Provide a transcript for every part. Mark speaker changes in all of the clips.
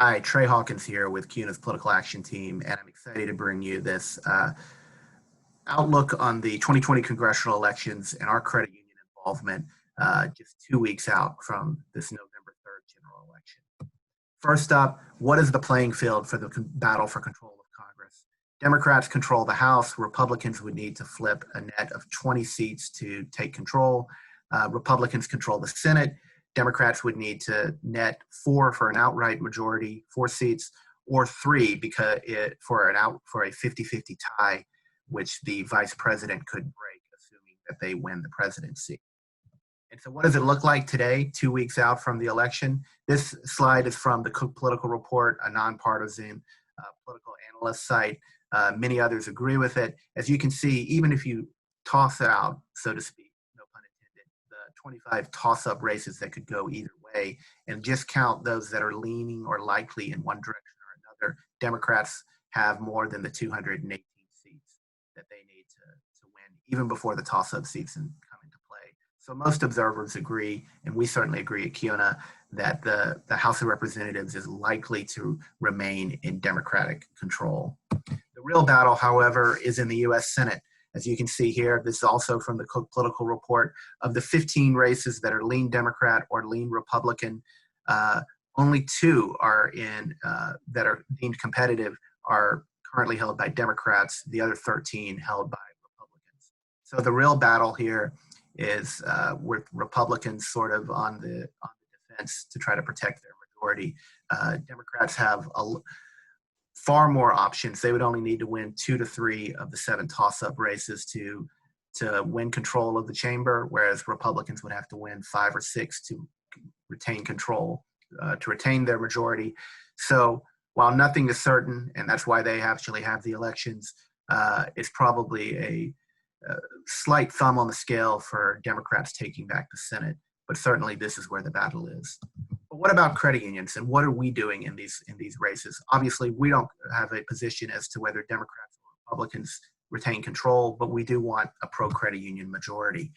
Speaker 1: Hi, Trey Hawkins here with CUNA's Political Action Team, and I'm excited to bring you this outlook on the 2020 congressional elections and our credit union involvement just 2 weeks out from this November 3rd general election. First up, what is the playing field for the battle for control of Congress? Democrats control the House. Republicans would need to flip a net of 20 seats to take control. Republicans control the Senate. Democrats would need to net 4 for an outright majority, 4 seats, or 3 for a 50-50 tie, which the vice president could break, assuming that they win the presidency. And so what does it look like today, 2 weeks out from the election? This slide is from the Cook Political Report, a nonpartisan political analyst site. Many others agree with it. As you can see, even if you toss out, so to speak, 25 toss-up races that could go either way, and just count those that are leaning or likely in one direction or another, Democrats have more than the 218 seats that they need to win, even before the toss-up seats come into play. So most observers agree, and we certainly agree at CUNA, that the House of Representatives is likely to remain in Democratic control. The real battle, however, is in the U.S. Senate. As you can see here, this is also from the Cook Political Report. Of the 15 races that are lean Democrat or lean Republican, only 2 are that are deemed competitive are currently held by Democrats. The other 13 held by Republicans. So the real battle here is with Republicans sort of on the defense to try to protect their majority. Democrats have far more options. They would only need to win 2 to 3 of the 7 toss-up races to win control of the chamber, whereas Republicans would have to win 5 or 6 to retain control, to retain their majority. So while nothing is certain, and that's why they actually have the elections, it's probably a slight thumb on the scale for Democrats taking back the Senate. But certainly this is where the battle is. But what about credit unions, and what are we doing in these races? Obviously, we don't have a position as to whether Democrats or Republicans retain control, but we do want a pro-credit union majority.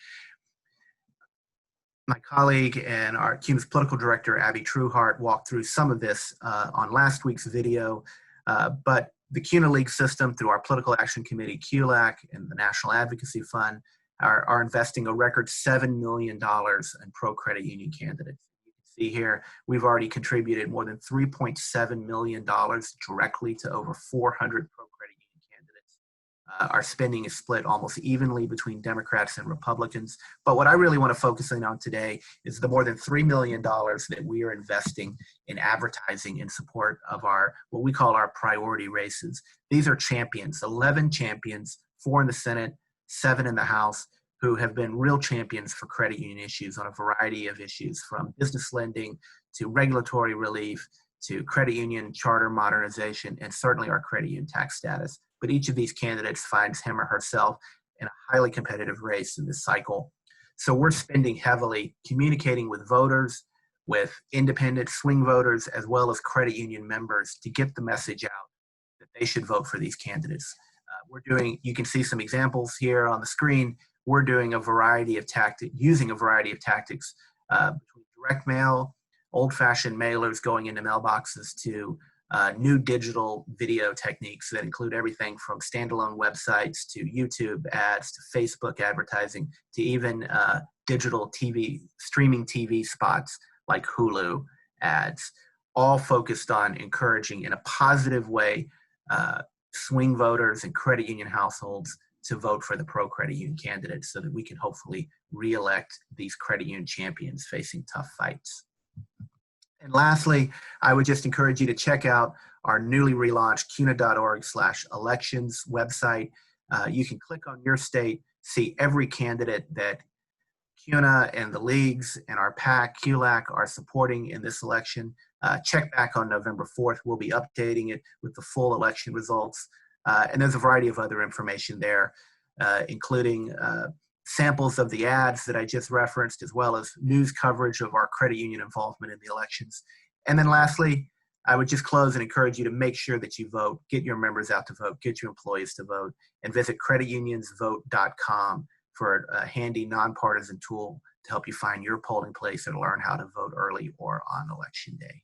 Speaker 1: My colleague and our CUNA's political director, Abby Trueheart, walked through some of this on last week's video, but the CUNA League system, through our Political Action Committee, CULAC, and the National Advocacy Fund, are investing a record $7 million in pro-credit union candidates. See here, we've already contributed more than $3.7 million directly to over 400 pro-credit union candidates. Our spending is split almost evenly between Democrats and Republicans. But what I really want to focus in on today is the more than $3 million that we are investing in advertising in support of what we call our priority races. These are champions, 11 champions, 4 in the Senate, 7 in the House, who have been real champions for credit union issues on a variety of issues, from business lending to regulatory relief to credit union charter modernization, and certainly our credit union tax status. But each of these candidates finds him or herself in a highly competitive race in this cycle. So we're spending heavily communicating with voters, with independent swing voters, as well as credit union members to get the message out that they should vote for these candidates. You can see some examples here on the screen. We're doing using a variety of tactics, between direct mail, old-fashioned mailers going into mailboxes, to new digital video techniques that include everything from standalone websites to YouTube ads to Facebook advertising to even digital streaming TV spots like Hulu ads, all focused on encouraging in a positive way swing voters and credit union households to vote for the pro-credit union candidates so that we can hopefully re-elect these credit union champions facing tough fights. And lastly, I would just encourage you to check out our newly relaunched CUNA.org/elections website. You can click on your state, see every candidate that CUNA and the leagues and our PAC, CULAC, are supporting in this election. Check back on November 4th. We'll be updating it with the full election results. And there's a variety of other information there, including samples of the ads that I just referenced, as well as news coverage of our credit union involvement in the elections. And then lastly, I would just close and encourage you to make sure that you vote, get your members out to vote, get your employees to vote, and visit creditunionsvote.com for a handy nonpartisan tool to help you find your polling place and learn how to vote early or on election day.